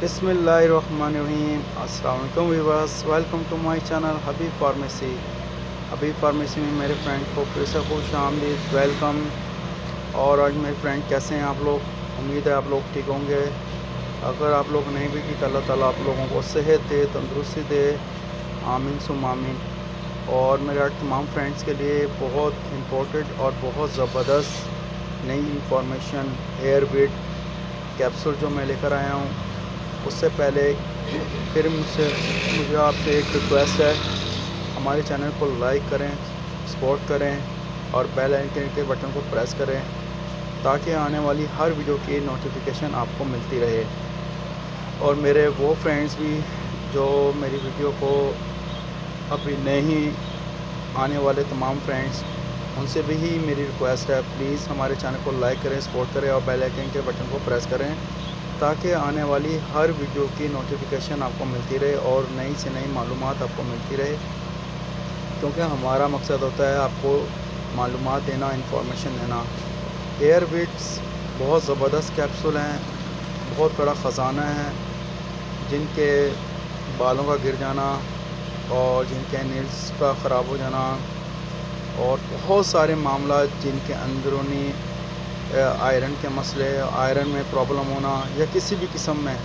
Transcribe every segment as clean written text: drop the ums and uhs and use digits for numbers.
बिस्मिल्लाहिर्रहमानिर्रहीम। अस्सलाम वालेकुम viewers, welcome to my channel Habib pharmacy. Habib pharmacy में मेरे फ्रेंड को फिर से खुश आमदीद, वेलकम। और आज मेरे फ्रेंड कैसे हैं आप लोग? उम्मीद है आप लोग ठीक होंगे। अगर आप लोग नहीं भी ठीक, अल्लाह ताला आप लोगों को सेहत दे, तंदुरुस्ती दे, आमीन सुम आमीन। और मेरे तमाम फ्रेंड्स के लिए बहुत इम्पोर्टेंट और बहुत ज़बरदस्त नई इंफॉर्मेशन हेयर विड कैप्सूल जो मैं लेकर आया हूँ। उससे पहले फिर मुझे आपसे एक रिक्वेस्ट है, हमारे चैनल को लाइक करें, सपोर्ट करें और बेल आइकन के बटन को प्रेस करें ताकि आने वाली हर वीडियो की नोटिफिकेशन आपको मिलती रहे। और मेरे वो फ्रेंड्स भी जो मेरी वीडियो को अभी नहीं आने वाले तमाम फ्रेंड्स, उनसे भी ही मेरी रिक्वेस्ट है, प्लीज़ हमारे चैनल को लाइक करें, सपोर्ट करें और बेल आइकन के बटन को प्रेस करें ताकि आने वाली हर वीडियो की नोटिफिकेशन आपको मिलती रहे और नई से नई मालूमात आपको मिलती रहे। क्योंकि हमारा मकसद होता है आपको मालूमात देना, इंफॉर्मेशन देना। हेयर विड्स बहुत ज़बरदस्त कैप्सूल हैं, बहुत बड़ा ख़जाना है, जिनके बालों का गिर जाना और जिनके नेल्स का ख़राब हो जाना और बहुत सारे मामला जिनके अंदरूनी आयरन के मसले, आयरन में प्रॉब्लम होना या किसी भी किस्म में।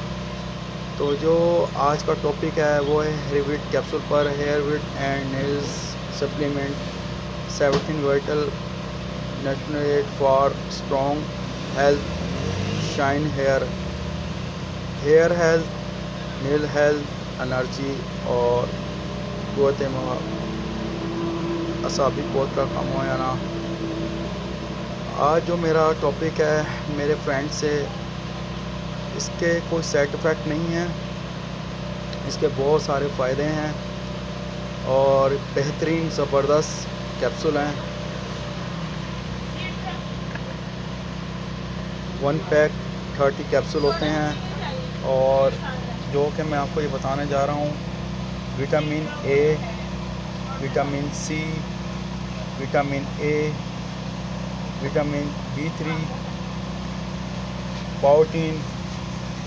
तो जो आज का टॉपिक है वो है हेयर विड कैप्सूल पर। Hair vid and nails supplement 17 vital nutrient for strong health, shine hair, hair health, nail health, energy और क़ुव्वत असाबी क़ुव्वत का कम हो जाना। आज जो मेरा टॉपिक है मेरे फ्रेंड से, इसके कोई साइड इफ़ेक्ट नहीं है, इसके बहुत सारे फ़ायदे हैं और बेहतरीन ज़बरदस्त कैप्सूल हैं। 1 पैक 30 कैप्सूल होते हैं और जो कि मैं आपको ये बताने जा रहा हूँ, vitamin A, vitamin C, vitamin A, vitamin B3, protein,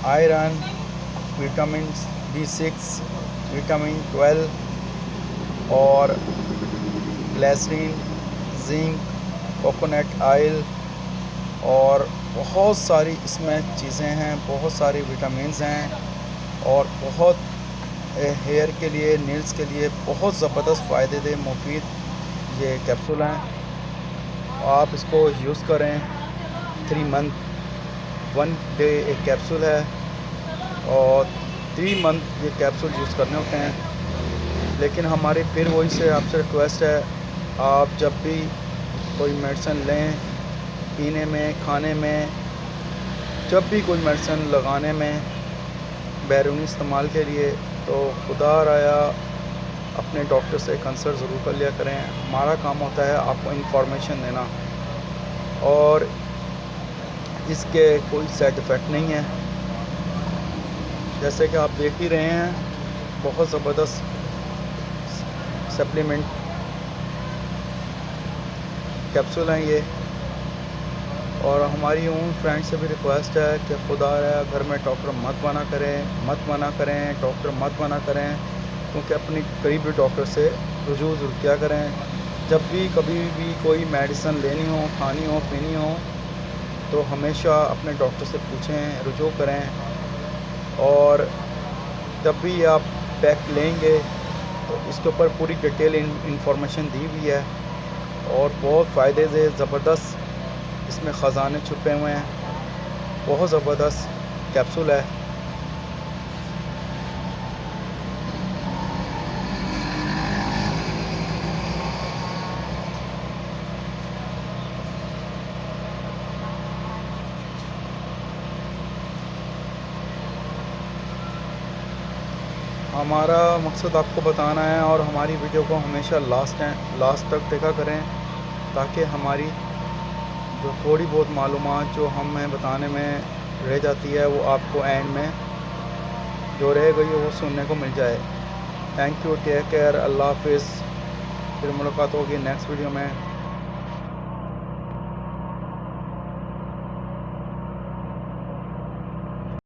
iron, vitamin B6, vitamin 12 और ग्लिसरीन, जिंक, कोकोनट ऑयल और बहुत सारी इसमें चीज़ें हैं, बहुत सारी विटामिन्स हैं और बहुत हेयर के लिए, नेल्स के लिए बहुत ज़बरदस्त फ़ायदे दे मुफीद ये कैप्सूल हैं। आप इसको यूज़ करें 3 मंथ 1 डे एक कैप्सूल है और 3 मंथ ये कैप्सूल यूज़ करने होते हैं। लेकिन हमारी फिर वही से आपसे रिक्वेस्ट है, आप जब भी कोई मेडिसिन लें, पीने में, खाने में, जब भी कोई मेडिसिन लगाने में बैरूनी इस्तेमाल के लिए, तो खुदा राया अपने डॉक्टर से कंसल्ट ज़रूर कर लिया करें। हमारा काम होता है आपको इन्फॉर्मेशन देना और इसके कोई साइड इफ़ेक्ट नहीं है। जैसे कि आप देख ही रहे हैं, बहुत ज़बरदस्त सप्लीमेंट कैप्सूल हैं ये। और हमारी उन फ्रेंड से भी रिक्वेस्ट है कि खुदा राया घर में डॉक्टर मत मना करें, डॉक्टर मत मना करें, क्योंकि अपनी करीबी डॉक्टर से रुजू ज़रूर किया करें। जब भी कभी भी कोई मेडिसिन लेनी हो, खानी हो, पीनी हो, तो हमेशा अपने डॉक्टर से पूछें, रुजू करें। और जब भी आप पैक लेंगे तो इसके ऊपर पूरी डिटेल इंफॉर्मेशन दी हुई है और बहुत फ़ायदे से ज़बरदस्त इसमें ख़जाने छुपे हुए हैं। बहुत ज़बरदस्त कैप्सूल है। हमारा मकसद आपको बताना है और हमारी वीडियो को हमेशा लास्ट तक देखा करें ताकि हमारी जो थोड़ी बहुत मालूमात जो हमें बताने में रह जाती है वो आपको एंड में जो रह गई है वो सुनने को मिल जाए। थैंक यू, टेक केयर, अल्लाह हाफिज़। फिर मुलाकात होगी नेक्स्ट वीडियो में।